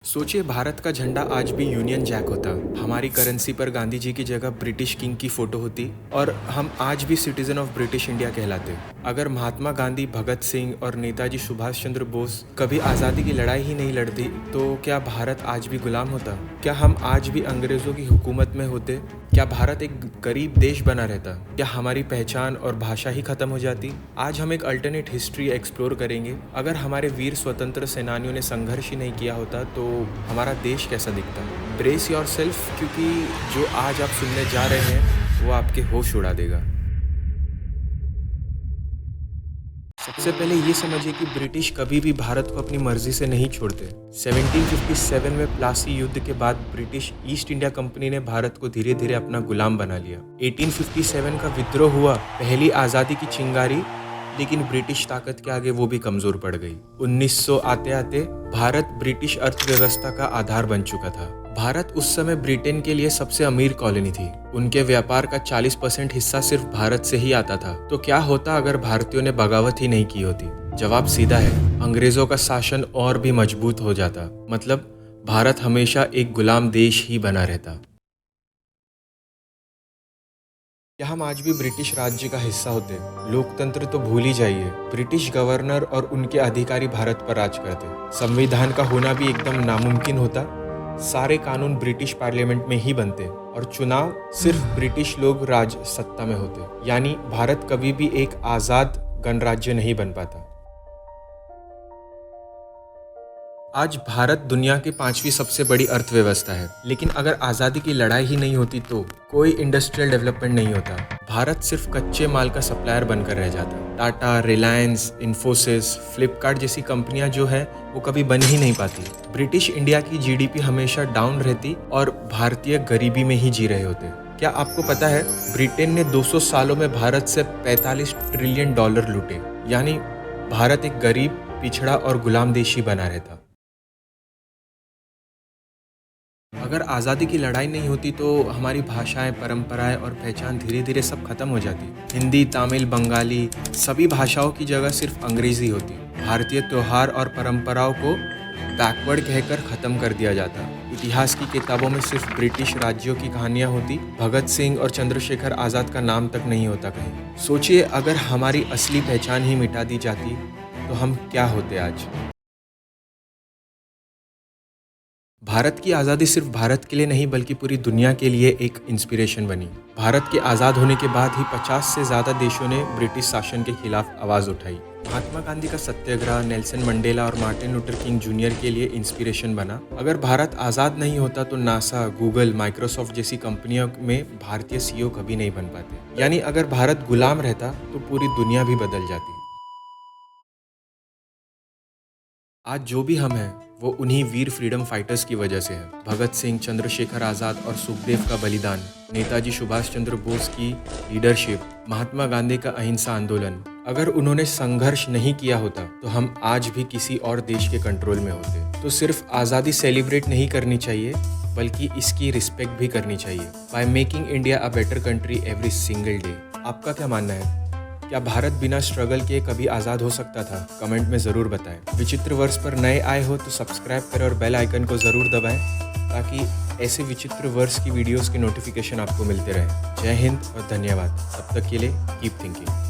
सोचिए भारत का झंडा आज भी यूनियन जैक होता, हमारी करेंसी पर गांधी जी की जगह ब्रिटिश किंग की फोटो होती और हम आज भी सिटीजन ऑफ ब्रिटिश इंडिया कहलाते। अगर महात्मा गांधी, भगत सिंह और नेताजी सुभाष चंद्र बोस कभी आज़ादी की लड़ाई ही नहीं लड़ती तो क्या भारत आज भी गुलाम होता? क्या हम आज भी अंग्रेज़ों की हुकूमत में होते? क्या भारत एक गरीब देश बना रहता? क्या हमारी पहचान और भाषा ही खत्म हो जाती? आज हम एक अल्टरनेट हिस्ट्री एक्सप्लोर करेंगे। अगर हमारे वीर स्वतंत्र सेनानियों ने संघर्ष ही नहीं किया होता तो हमारा देश कैसा दिखता? ब्रेस योर सेल्फ, क्योंकि जो आज आप सुनने जा रहे हैं वो आपके होश उड़ा देगा। सबसे पहले ये समझिए कि ब्रिटिश कभी भी भारत को अपनी मर्जी से नहीं छोड़ते। 1757 में प्लासी युद्ध के बाद ब्रिटिश ईस्ट इंडिया कंपनी ने भारत को धीरे धीरे अपना गुलाम बना लिया। 1857 का विद्रोह हुआ, पहली आज़ादी की चिंगारी, लेकिन ब्रिटिश ताकत के आगे वो भी कमजोर पड़ गई। 1900 आते आते भारत ब्रिटिश अर्थव्यवस्था का आधार बन चुका था। भारत उस समय ब्रिटेन के लिए सबसे अमीर कॉलोनी थी। उनके व्यापार का 40% हिस्सा सिर्फ भारत से ही आता था। तो क्या होता अगर भारतीयों ने बगावत ही नहीं की होती? जवाब सीधा है, अंग्रेजों का शासन और भी मजबूत हो जाता। मतलब भारत हमेशा एक गुलाम देश ही बना रहता। क्या हम आज भी ब्रिटिश राज्य का हिस्सा होते? लोकतंत्र तो भूल ही जाइए। ब्रिटिश गवर्नर और उनके अधिकारी भारत पर राज करते। संविधान का होना भी एकदम नामुमकिन होता। सारे कानून ब्रिटिश पार्लियामेंट में ही बनते और चुनाव सिर्फ ब्रिटिश लोग राज सत्ता में होते। यानी भारत कभी भी एक आज़ाद गणराज्य नहीं बन पाता। आज भारत दुनिया की 5वीं सबसे बड़ी अर्थव्यवस्था है, लेकिन अगर आज़ादी की लड़ाई ही नहीं होती तो कोई इंडस्ट्रियल डेवलपमेंट नहीं होता। भारत सिर्फ कच्चे माल का सप्लायर बनकर रह जाता। टाटा, रिलायंस, इन्फोसिस, फ्लिपकार्ट जैसी कंपनियां जो है वो कभी बन ही नहीं पाती। ब्रिटिश इंडिया की जीडीपी हमेशा डाउन रहती और भारतीय गरीबी में ही जी रहे होते। क्या आपको पता है ब्रिटेन ने 200 सालों में भारत से 45 ट्रिलियन डॉलर लूटे? यानी भारत एक गरीब, पिछड़ा और गुलाम देश ही बना रहता। अगर आज़ादी की लड़ाई नहीं होती तो हमारी भाषाएं, परंपराएं और पहचान धीरे धीरे सब खत्म हो जाती। हिंदी, तमिल, बंगाली सभी भाषाओं की जगह सिर्फ अंग्रेजी होती। भारतीय त्योहार और परंपराओं को बैकवर्ड कहकर ख़त्म कर दिया जाता। इतिहास की किताबों में सिर्फ ब्रिटिश राज्यों की कहानियाँ होती। भगत सिंह और चंद्रशेखर आज़ाद का नाम तक नहीं होता कहीं। सोचिए अगर हमारी असली पहचान ही मिटा दी जाती तो हम क्या होते आज? भारत की आज़ादी सिर्फ भारत के लिए नहीं बल्कि पूरी दुनिया के लिए एक इंस्पिरेशन बनी। भारत के आज़ाद होने के बाद ही 50 से ज़्यादा देशों ने ब्रिटिश शासन के खिलाफ आवाज़ उठाई। महात्मा गांधी का सत्याग्रह, नेल्सन मंडेला और मार्टिन लूथर किंग जूनियर के लिए इंस्पिरेशन बना। अगर भारत आज़ाद नहीं होता तो नासा, गूगल, माइक्रोसॉफ्ट जैसी कंपनियों में भारतीय सीईओ कभी नहीं बन पाते। यानी अगर भारत गुलाम रहता तो पूरी दुनिया भी बदल जाती। आज जो भी हम हैं वो उन्हीं वीर फ्रीडम फाइटर्स की वजह से है। भगत सिंह, चंद्रशेखर आज़ाद और सुखदेव का बलिदान, नेताजी सुभाष चंद्र बोस की लीडरशिप, महात्मा गांधी का अहिंसा आंदोलन। अगर उन्होंने संघर्ष नहीं किया होता तो हम आज भी किसी और देश के कंट्रोल में होते। तो सिर्फ आज़ादी सेलिब्रेट नहीं करनी चाहिए बल्कि इसकी रिस्पेक्ट भी करनी चाहिए। By making India a better country every single day. आपका क्या मानना है? क्या भारत बिना स्ट्रगल के कभी आज़ाद हो सकता था? कमेंट में ज़रूर बताएं। विचित्र वर्ष पर नए आए हो तो सब्सक्राइब करें और बेल आइकन को ज़रूर दबाएं ताकि ऐसे विचित्र वर्ष की वीडियोस के नोटिफिकेशन आपको मिलते रहें। जय हिंद और धन्यवाद। तब तक के लिए कीप थिंकिंग।